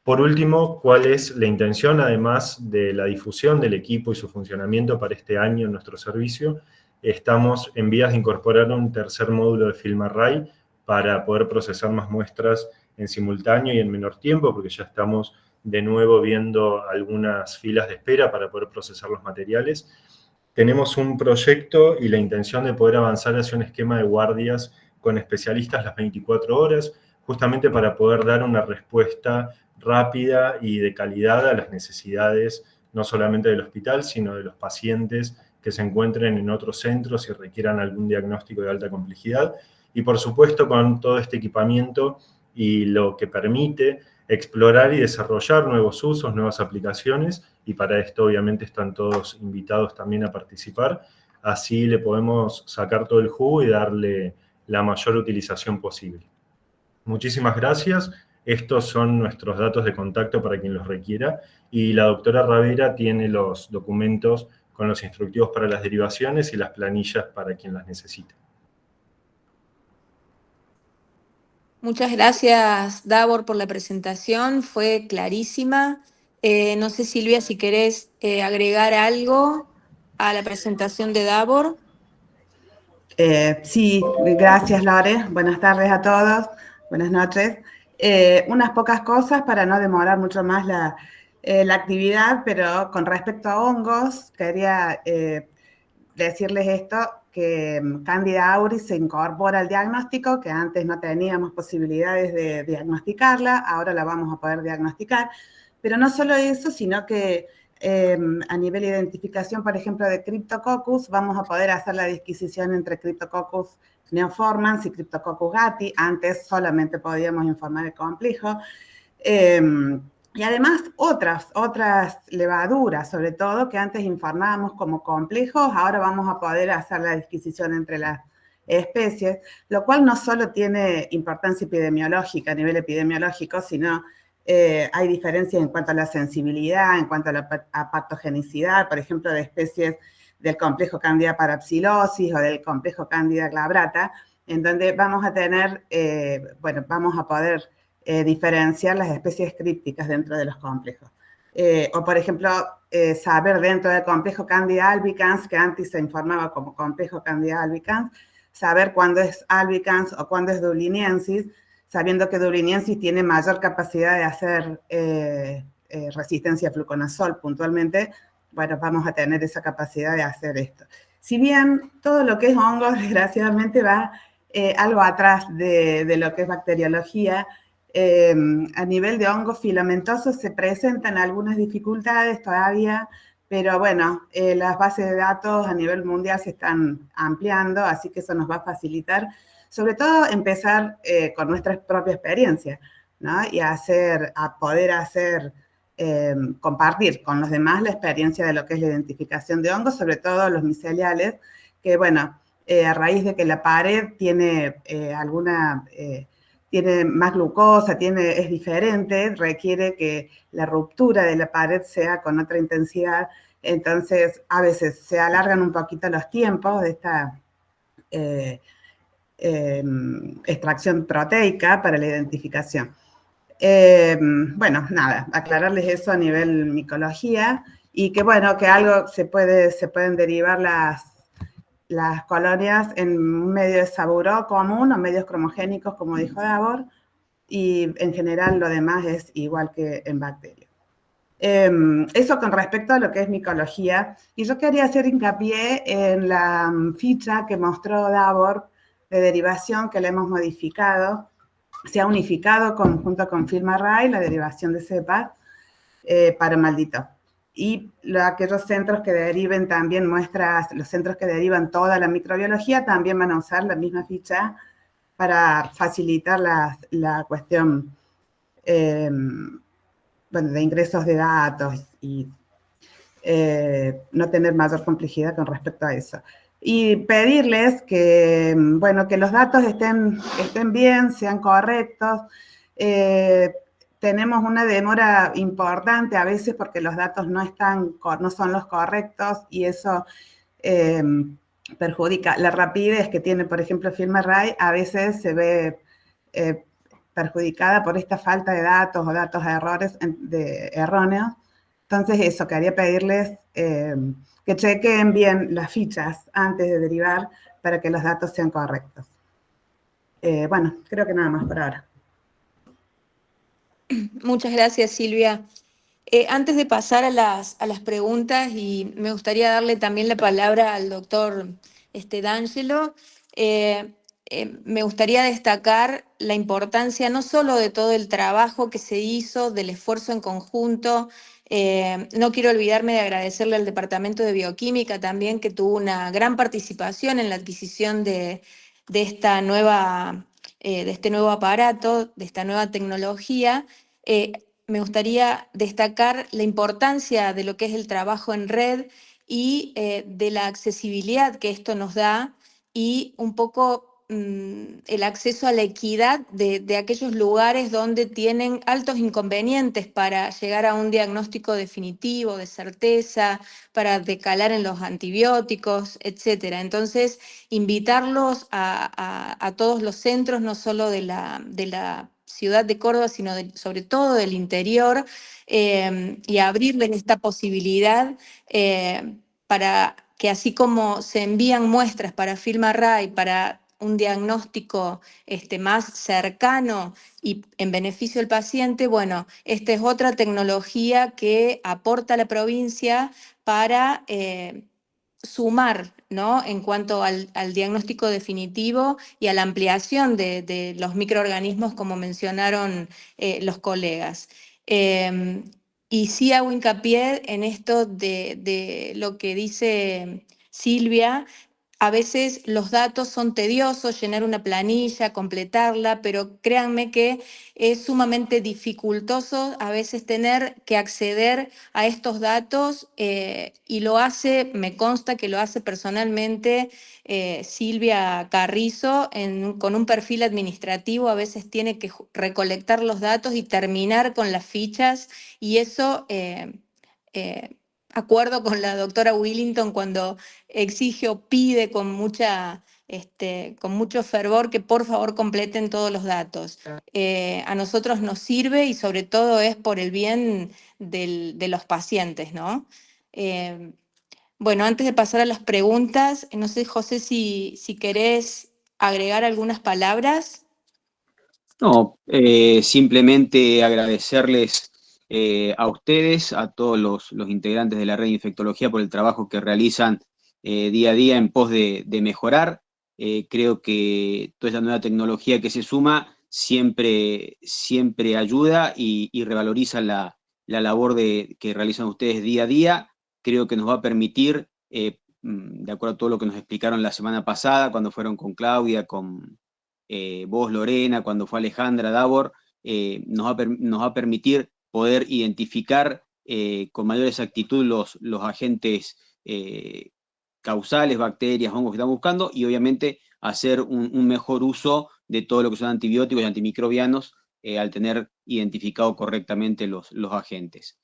Por último, ¿cuál es la intención, además de la difusión del equipo y su funcionamiento para este año en nuestro servicio? Estamos en vías de incorporar un tercer módulo de FilmArray para poder procesar más muestras en simultáneo y en menor tiempo, porque ya estamos de nuevo viendo algunas filas de espera para poder procesar los materiales. Tenemos un proyecto y la intención de poder avanzar hacia un esquema de guardias con especialistas las 24 horas, justamente para poder dar una respuesta rápida y de calidad a las necesidades no solamente del hospital, sino de los pacientes que se encuentren en otros centros y requieran algún diagnóstico de alta complejidad. Y por supuesto, con todo este equipamiento y lo que permite explorar y desarrollar nuevos usos, nuevas aplicaciones, y para esto obviamente están todos invitados también a participar. Así le podemos sacar todo el jugo y darle la mayor utilización posible. Muchísimas gracias. Estos son nuestros datos de contacto para quien los requiera, y la doctora Ravera tiene los documentos con los instructivos para las derivaciones y las planillas para quien las necesite. Muchas gracias, Davor, por la presentación, fue clarísima. No sé, Silvia, si querés agregar algo a la presentación de Davor. Sí, gracias Lore. Buenas tardes a todos. Buenas noches. Unas pocas cosas para no demorar mucho más la actividad, pero con respecto a hongos, quería decirles esto, que Candida auris se incorpora al diagnóstico, que antes no teníamos posibilidades de diagnosticarla, ahora la vamos a poder diagnosticar. Pero no solo eso, sino que a nivel de identificación, por ejemplo, de Cryptococcus, vamos a poder hacer la disquisición entre Cryptococcus neoformans y Cryptococcus gattii. Antes solamente podíamos informar el complejo. Y además otras levaduras, sobre todo, que antes informábamos como complejos, ahora vamos a poder hacer la disquisición entre las especies, lo cual no solo tiene importancia epidemiológica a nivel epidemiológico, sino hay diferencias en cuanto a la sensibilidad, en cuanto a la patogenicidad, por ejemplo, de especies del complejo Candida parapsilosis o del complejo Candida glabrata, en donde vamos a tener, vamos a poder diferenciar las especies crípticas dentro de los complejos. O, por ejemplo, saber dentro del complejo Candida albicans, que antes se informaba como complejo Candida albicans, saber cuándo es albicans o cuándo es dubliniensis, sabiendo que dubliniensis tiene mayor capacidad de hacer resistencia a fluconazol puntualmente, bueno, vamos a tener esa capacidad de hacer esto. Si bien todo lo que es hongos, desgraciadamente, va algo atrás de lo que es bacteriología, a nivel de hongos filamentosos se presentan algunas dificultades todavía, pero bueno, las bases de datos a nivel mundial se están ampliando, así que eso nos va a facilitar, sobre todo empezar con nuestra propia experiencia, ¿no? Y poder compartir con los demás la experiencia de lo que es la identificación de hongos, sobre todo los miceliales, que bueno, a raíz de que la pared tiene tiene más glucosa, es diferente, requiere que la ruptura de la pared sea con otra intensidad, entonces a veces se alargan un poquito los tiempos de esta extracción proteica para la identificación. Bueno, nada, aclararles eso a nivel micología y que bueno, que algo se pueden derivar las colonias en un medio de saburó común o medios cromogénicos, como dijo Davor, y en general lo demás es igual que en bacterias. Eso con respecto a lo que es micología. Y yo quería hacer hincapié en la ficha que mostró Davor de derivación que le hemos modificado. Se ha unificado junto con FilmArray la derivación de cepas para maldito. Y aquellos centros que deriven también los centros que derivan toda la microbiología también van a usar la misma ficha para facilitar la cuestión de ingresos de datos y no tener mayor complejidad con respecto a eso. Y pedirles que, bueno, que los datos estén bien, sean correctos. Tenemos una demora importante a veces porque los datos no son los correctos y eso perjudica. La rapidez que tiene, por ejemplo, FilmArray a veces se ve perjudicada por esta falta de datos o datos erróneos. Entonces eso, quería pedirles que chequen bien las fichas antes de derivar para que los datos sean correctos. Bueno, creo que nada más por ahora. Muchas gracias, Silvia. Antes de pasar a las preguntas, y me gustaría darle también la palabra al doctor D'Angelo, me gustaría destacar la importancia no solo de todo el trabajo que se hizo, del esfuerzo en conjunto. No quiero olvidarme de agradecerle al Departamento de Bioquímica también, que tuvo una gran participación en la adquisición de esta de este nuevo aparato, de esta nueva tecnología. Me gustaría destacar la importancia de lo que es el trabajo en red y de la accesibilidad que esto nos da y un poco el acceso a la equidad de aquellos lugares donde tienen altos inconvenientes para llegar a un diagnóstico definitivo, de certeza, para decalar en los antibióticos, etcétera. Entonces, invitarlos a todos los centros, no solo de la ciudad de Córdoba, sino sobre todo del interior, y abrirles esta posibilidad para que así como se envían muestras para FilmArray para un diagnóstico más cercano y en beneficio del paciente, bueno, esta es otra tecnología que aporta a la provincia para sumar, ¿no? En cuanto al diagnóstico definitivo y a la ampliación de los microorganismos, como mencionaron los colegas. Y sí hago hincapié en esto de lo que dice Silvia. A veces los datos son tediosos, llenar una planilla, completarla, pero créanme que es sumamente dificultoso a veces tener que acceder a estos datos y lo hace, me consta que lo hace personalmente Silvia Carrizo con un perfil administrativo, a veces tiene que recolectar los datos y terminar con las fichas y eso... acuerdo con la doctora Willington cuando exige o pide con con mucho fervor que por favor completen todos los datos. A nosotros nos sirve y sobre todo es por el bien de los pacientes, ¿no? Bueno, antes de pasar a las preguntas, no sé, José, si querés agregar algunas palabras. No, simplemente agradecerles a ustedes, a todos los integrantes de la red de infectología por el trabajo que realizan día a día en pos de mejorar. Creo que toda esta nueva tecnología que se suma siempre ayuda y revaloriza la labor que realizan ustedes día a día. Creo que nos va a permitir, de acuerdo a todo lo que nos explicaron la semana pasada, cuando fueron con Claudia, con vos, Lorena, cuando fue Alejandra, Davor, nos va a permitir poder identificar con mayor exactitud los agentes causales, bacterias, hongos que estamos buscando y obviamente hacer un mejor uso de todo lo que son antibióticos y antimicrobianos al tener identificado correctamente los agentes.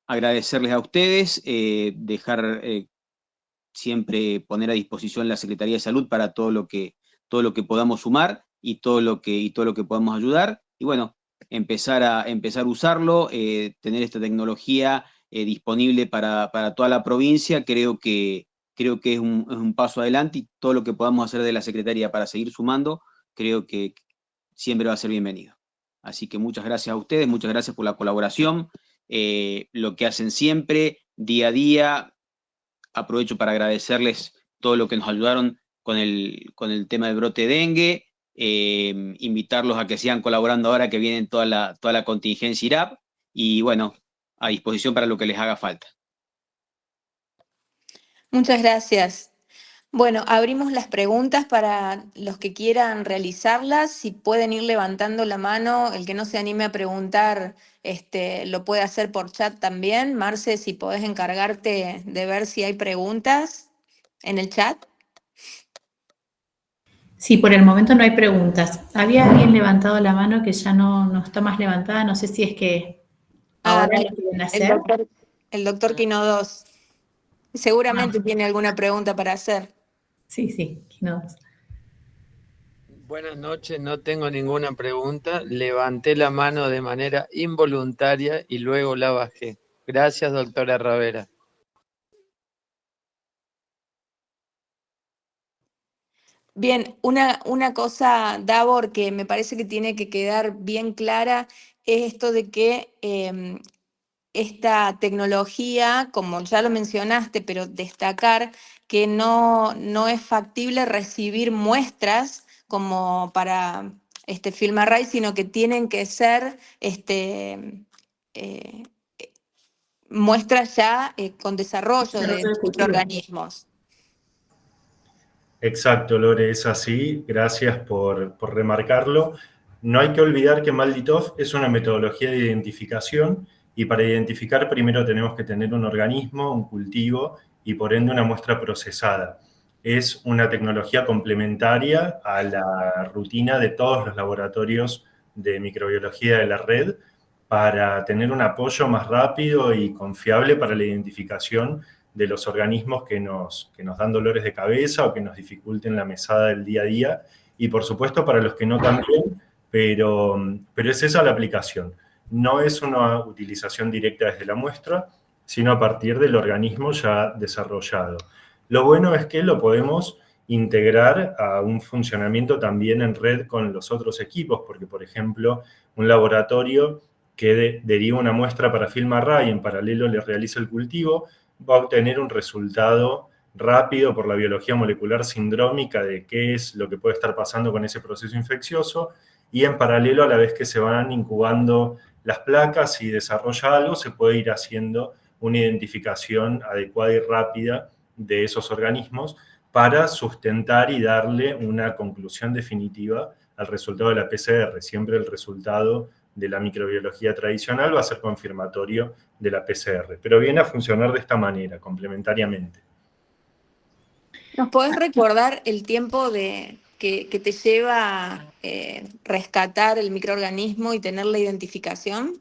Agradecerles a ustedes, dejar siempre poner a disposición la Secretaría de Salud para todo lo que podamos sumar y todo lo que podamos ayudar. Y bueno, empezar a usarlo, tener esta tecnología disponible para toda la provincia, creo que es un paso adelante y todo lo que podamos hacer de la Secretaría para seguir sumando, creo que siempre va a ser bienvenido. Así que muchas gracias a ustedes, muchas gracias por la colaboración, lo que hacen siempre, día a día. Aprovecho para agradecerles todo lo que nos ayudaron con el tema del brote de dengue, invitarlos a que sigan colaborando ahora que viene toda la contingencia IRAP y bueno, a disposición para lo que les haga falta. Muchas gracias. Bueno, abrimos las preguntas para los que quieran realizarlas. Si pueden ir levantando la mano, el que no se anime a preguntar, lo puede hacer por chat también. Marce, si podés encargarte de ver si hay preguntas en el chat. Sí, por el momento no hay preguntas. Había alguien levantado la mano que ya no está más levantada. No sé si es que ahora lo quieren hacer. El doctor Quino 2. Seguramente tiene alguna pregunta para hacer. Sí, Quino 2. Buenas noches, no tengo ninguna pregunta. Levanté la mano de manera involuntaria y luego la bajé. Gracias, doctora Ravera. Bien, una cosa, Davor, que me parece que tiene que quedar bien clara, es esto de que esta tecnología, como ya lo mencionaste, pero destacar que no es factible recibir muestras como para FilmArray, sino que tienen que ser muestras ya con desarrollo de microorganismos. Exacto, Lore, es así. Gracias por remarcarlo. No hay que olvidar que MALDI-TOF es una metodología de identificación y para identificar primero tenemos que tener un organismo, un cultivo y por ende una muestra procesada. Es una tecnología complementaria a la rutina de todos los laboratorios de microbiología de la red para tener un apoyo más rápido y confiable para la identificación de los organismos que nos dan dolores de cabeza o que nos dificulten la mesada del día a día. Y por supuesto para los que no también, pero es esa la aplicación. No es una utilización directa desde la muestra, sino a partir del organismo ya desarrollado. Lo bueno es que lo podemos integrar a un funcionamiento también en red con los otros equipos, porque, por ejemplo, un laboratorio que deriva una muestra para FilmArray y en paralelo le realiza el cultivo, va a obtener un resultado rápido por la biología molecular sindrómica de qué es lo que puede estar pasando con ese proceso infeccioso, y en paralelo, a la vez que se van incubando las placas y desarrolla algo, se puede ir haciendo una identificación adecuada y rápida de esos organismos para sustentar y darle una conclusión definitiva al resultado de la PCR. Siempre el resultado de la microbiología tradicional va a ser confirmatorio de la PCR, pero viene a funcionar de esta manera, complementariamente. ¿Nos podés recordar el tiempo que te lleva rescatar el microorganismo y tener la identificación?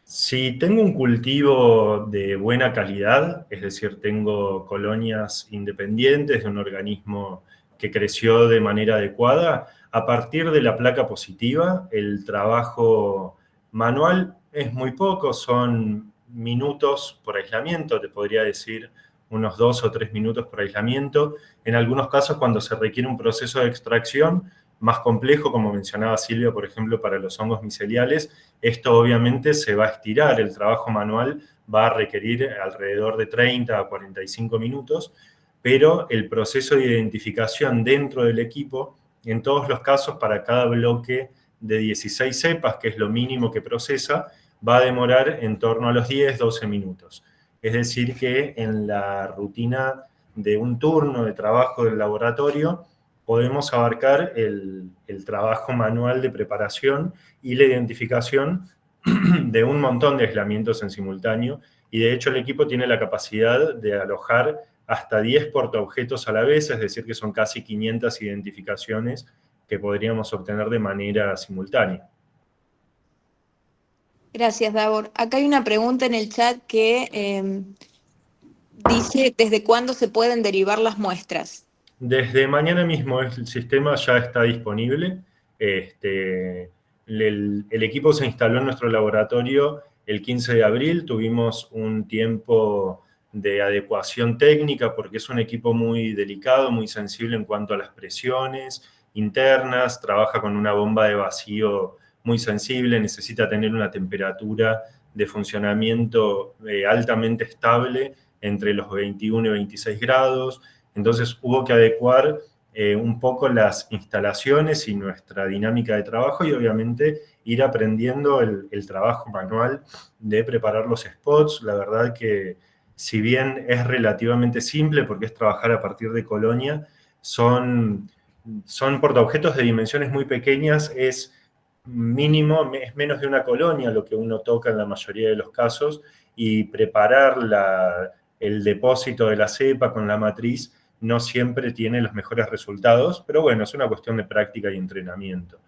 Si tengo un cultivo de buena calidad, es decir, tengo colonias independientes de un organismo que creció de manera adecuada, a partir de la placa positiva, el trabajo manual es muy poco, son minutos por aislamiento, te podría decir unos 2 o 3 minutos por aislamiento. En algunos casos, cuando se requiere un proceso de extracción más complejo, como mencionaba Silvia, por ejemplo, para los hongos miceliales, esto obviamente se va a estirar, el trabajo manual va a requerir alrededor de 30 a 45 minutos, pero el proceso de identificación dentro del equipo, en todos los casos, para cada bloque de 16 cepas, que es lo mínimo que procesa, va a demorar en torno a los 10-12 minutos. Es decir, que en la rutina de un turno de trabajo del laboratorio, podemos abarcar el trabajo manual de preparación y la identificación de un montón de aislamientos en simultáneo, y de hecho el equipo tiene la capacidad de alojar hasta 10 portaobjetos a la vez, es decir, que son casi 500 identificaciones que podríamos obtener de manera simultánea. Gracias, Davor. Acá hay una pregunta en el chat que dice, ¿desde cuándo se pueden derivar las muestras? Desde mañana mismo el sistema ya está disponible. El equipo se instaló en nuestro laboratorio el 15 de abril. Tuvimos un tiempo de adecuación técnica porque es un equipo muy delicado, muy sensible en cuanto a las presiones internas. Trabaja con una bomba de vacío muy sensible, necesita tener una temperatura de funcionamiento altamente estable entre los 21 y 26 grados. Entonces hubo que adecuar un poco las instalaciones y nuestra dinámica de trabajo, y obviamente ir aprendiendo el trabajo manual de preparar los spots. La verdad que si bien es relativamente simple porque es trabajar a partir de colonia, son portaobjetos de dimensiones muy pequeñas, es mínimo, es menos de una colonia lo que uno toca en la mayoría de los casos, y preparar el depósito de la cepa con la matriz no siempre tiene los mejores resultados, pero bueno, es una cuestión de práctica y entrenamiento.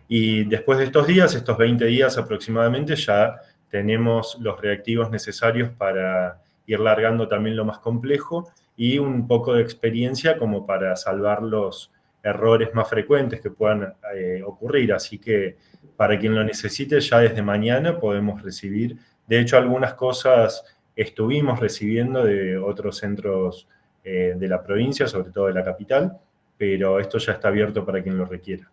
Y después de estos días, estos 20 días aproximadamente, ya tenemos los reactivos necesarios para ir largando también lo más complejo y un poco de experiencia como para salvar los errores más frecuentes que puedan ocurrir. Así que para quien lo necesite, ya desde mañana podemos recibir. De hecho, algunas cosas estuvimos recibiendo de otros centros de la provincia, sobre todo de la capital, pero esto ya está abierto para quien lo requiera.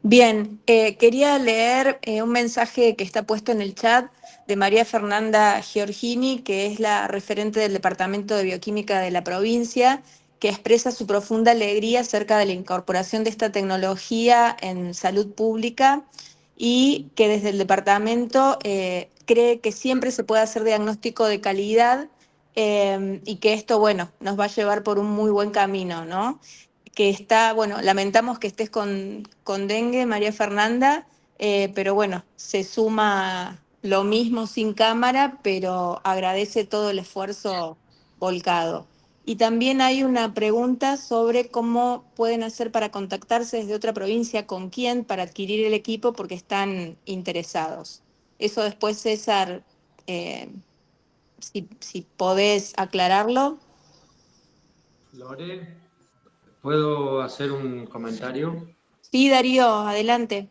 Bien, quería leer un mensaje que está puesto en el chat de María Fernanda Giorgini, que es la referente del Departamento de Bioquímica de la provincia, que expresa su profunda alegría acerca de la incorporación de esta tecnología en salud pública y que desde el departamento cree que siempre se puede hacer diagnóstico de calidad y que esto, bueno, nos va a llevar por un muy buen camino, ¿no? Que está, bueno, lamentamos que estés con dengue, María Fernanda, pero bueno, se suma lo mismo sin cámara, pero agradece todo el esfuerzo volcado. Y también hay una pregunta sobre cómo pueden hacer para contactarse desde otra provincia, con quién, para adquirir el equipo, porque están interesados. Eso después, César, si podés aclararlo. Lore, ¿puedo hacer un comentario? Sí, Darío, adelante.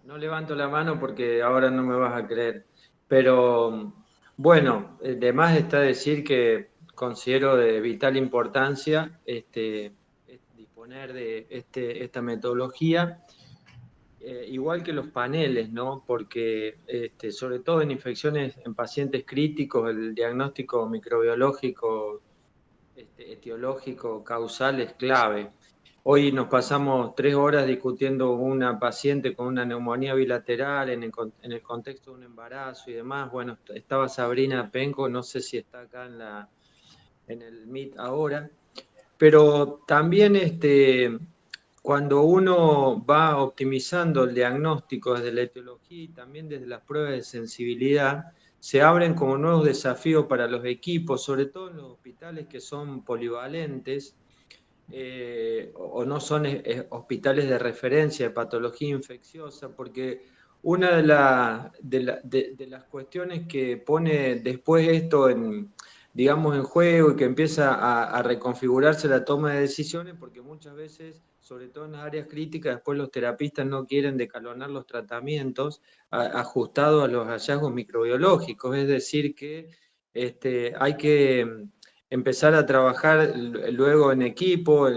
No levanto la mano porque ahora no me vas a creer, pero Bueno, de más está decir que considero de vital importancia disponer de esta metodología, igual que los paneles, ¿no? Porque sobre todo en infecciones en pacientes críticos, el diagnóstico microbiológico, etiológico, causal es clave. Hoy nos pasamos 3 horas discutiendo una paciente con una neumonía bilateral en el contexto de un embarazo y demás. Bueno, estaba Sabrina Penco, no sé si está acá en el Meet ahora, pero también cuando uno va optimizando el diagnóstico desde la etiología y también desde las pruebas de sensibilidad, se abren como nuevos desafíos para los equipos, sobre todo en los hospitales que son polivalentes, o no son hospitales de referencia de patología infecciosa, porque una de las cuestiones que pone después esto digamos, en juego y que empieza a reconfigurarse la toma de decisiones, porque muchas veces, sobre todo en las áreas críticas, después los terapistas no quieren decalonar los tratamientos ajustados a los hallazgos microbiológicos, es decir, que hay que empezar a trabajar luego en equipos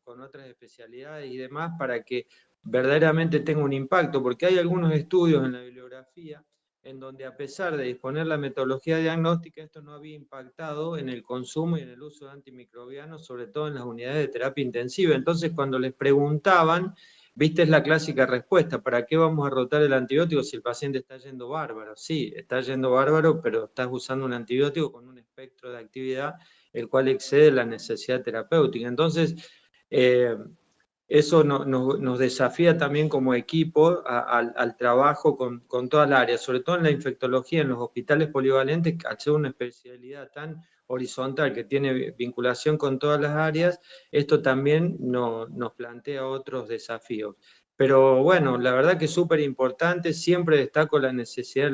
con otras especialidades y demás para que verdaderamente tenga un impacto, porque hay algunos estudios en la bibliografía en donde a pesar de disponer la metodología diagnóstica, esto no había impactado en el consumo y en el uso de antimicrobianos, sobre todo en las unidades de terapia intensiva. Entonces, cuando les preguntaban, viste, es la clásica respuesta, ¿para qué vamos a rotar el antibiótico si el paciente está yendo bárbaro? Sí, está yendo bárbaro, pero estás usando un antibiótico con un espectro de actividad el cual excede la necesidad terapéutica. Entonces, eso nos desafía también como equipo al trabajo con toda la área, sobre todo en la infectología, en los hospitales polivalentes, al ser una especialidad tan horizontal que tiene vinculación con todas las áreas, esto también nos plantea otros desafíos. Pero bueno, la verdad que es súper importante, siempre destaco la necesidad de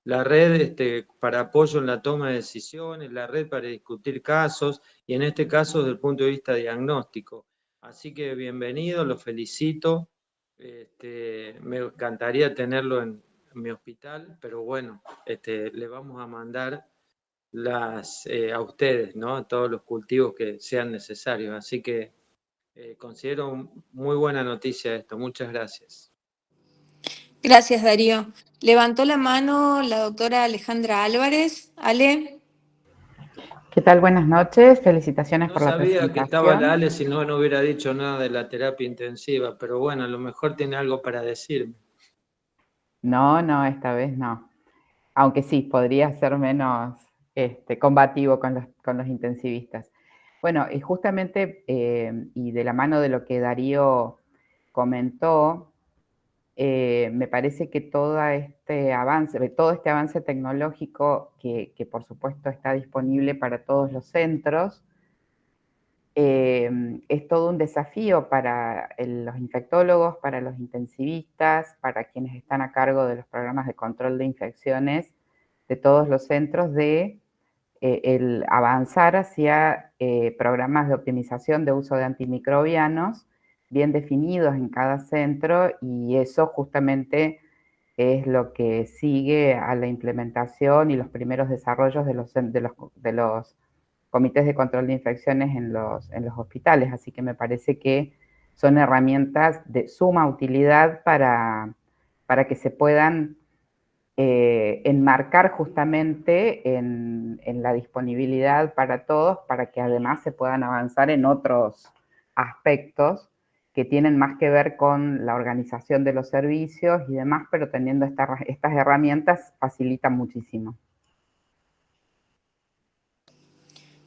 la red para apoyo en la toma de decisiones, la red para discutir casos, y en este caso desde el punto de vista diagnóstico. Así que bienvenido, lo felicito. Me encantaría tenerlo en mi hospital, pero bueno, le vamos a mandar a ustedes, ¿no? A todos los cultivos que sean necesarios. Así que considero muy buena noticia esto. Muchas gracias. Gracias, Darío. Levantó la mano la doctora Alejandra Álvarez. Ale. ¿Qué tal? Buenas noches. Felicitaciones No por la presentación. sabía que estaba la Ale, si no, no hubiera dicho nada de la terapia intensiva, pero bueno, a lo mejor tiene algo para decirme. No, esta vez no. Aunque sí, podría ser menos combativo con los intensivistas. Bueno, y justamente, y de la mano de lo que Darío comentó, me parece que todo este avance tecnológico que por supuesto está disponible para todos los centros, es todo un desafío para los infectólogos, para los intensivistas, para quienes están a cargo de los programas de control de infecciones de todos los centros, de el avanzar hacia programas de optimización de uso de antimicrobianos bien definidos en cada centro, y eso justamente es lo que sigue a la implementación y los primeros desarrollos de los comités de control de infecciones en los hospitales. Así que me parece que son herramientas de suma utilidad para que se puedan enmarcar justamente en la disponibilidad para todos, para que además se puedan avanzar en otros aspectos que tienen más que ver con la organización de los servicios y demás, pero teniendo estas herramientas facilitan muchísimo.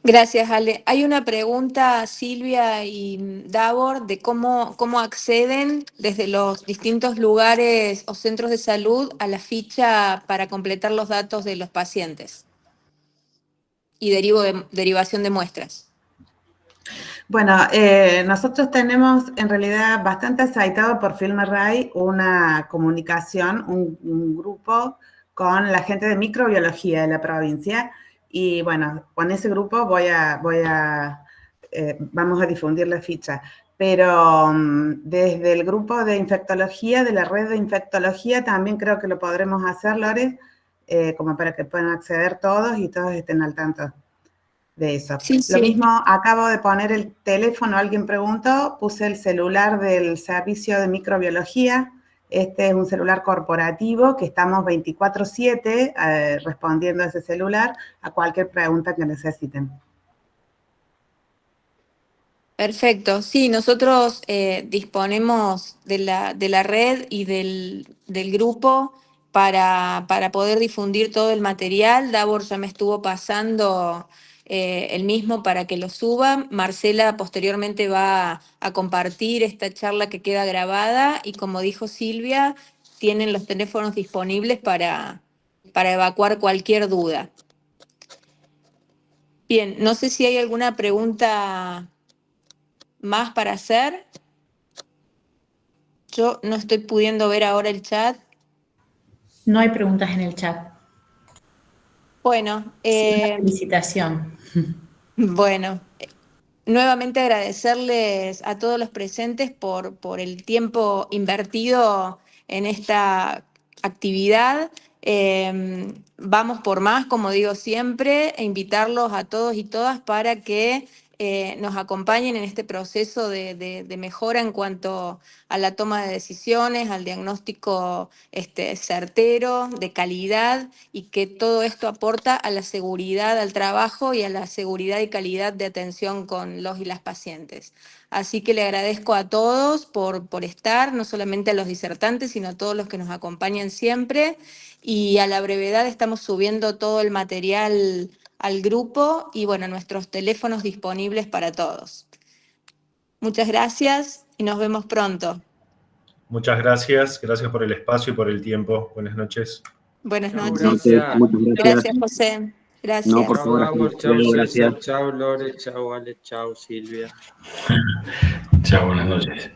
Gracias, Ale. Hay una pregunta, Silvia y Davor, de cómo acceden desde los distintos lugares o centros de salud a la ficha para completar los datos de los pacientes y derivación de muestras. Bueno, nosotros tenemos en realidad bastante aceitado por FilmArray una comunicación, un grupo con la gente de microbiología de la provincia. Y bueno, con ese grupo vamos a difundir la ficha. Pero desde el grupo de infectología, de la red de infectología, también creo que lo podremos hacer, Lore. como para que puedan acceder todos y todos estén al tanto de eso. Sí, Lo sí. mismo, acabo de poner el teléfono, alguien preguntó, puse el celular del servicio de microbiología. Este es un celular corporativo que estamos 24/7 respondiendo a ese celular a cualquier pregunta que necesiten. Perfecto. Sí, nosotros disponemos de la red y del grupo para poder difundir todo el material. Davor ya me estuvo pasando el mismo para que lo suba. Marcela posteriormente va a compartir esta charla que queda grabada y como dijo Silvia, tienen los teléfonos disponibles para evacuar cualquier duda. Bien, no sé si hay alguna pregunta más para hacer. Yo no estoy pudiendo ver ahora el chat. No hay preguntas en el chat. Bueno, Sí, una felicitación. bueno, nuevamente agradecerles a todos los presentes por el tiempo invertido en esta actividad. Vamos por más, como digo siempre, e invitarlos a todos y todas para que nos acompañen en este proceso de mejora en cuanto a la toma de decisiones, al diagnóstico certero, de calidad, y que todo esto aporta a la seguridad al trabajo y a la seguridad y calidad de atención con los y las pacientes. Así que le agradezco a todos por estar, no solamente a los disertantes, sino a todos los que nos acompañan siempre. Y a la brevedad estamos subiendo todo el material al grupo y bueno, nuestros teléfonos disponibles para todos. Muchas gracias y nos vemos pronto. Muchas gracias, gracias por el espacio y por el tiempo. Buenas noches. Buenas Chau, noches. gracias. Muchas gracias. Gracias, José. Gracias. No, por Chau, favor, Davor, chau, gracias. César, chau, Lore, chau, Ale, chau, Silvia. Chao, buenas noches.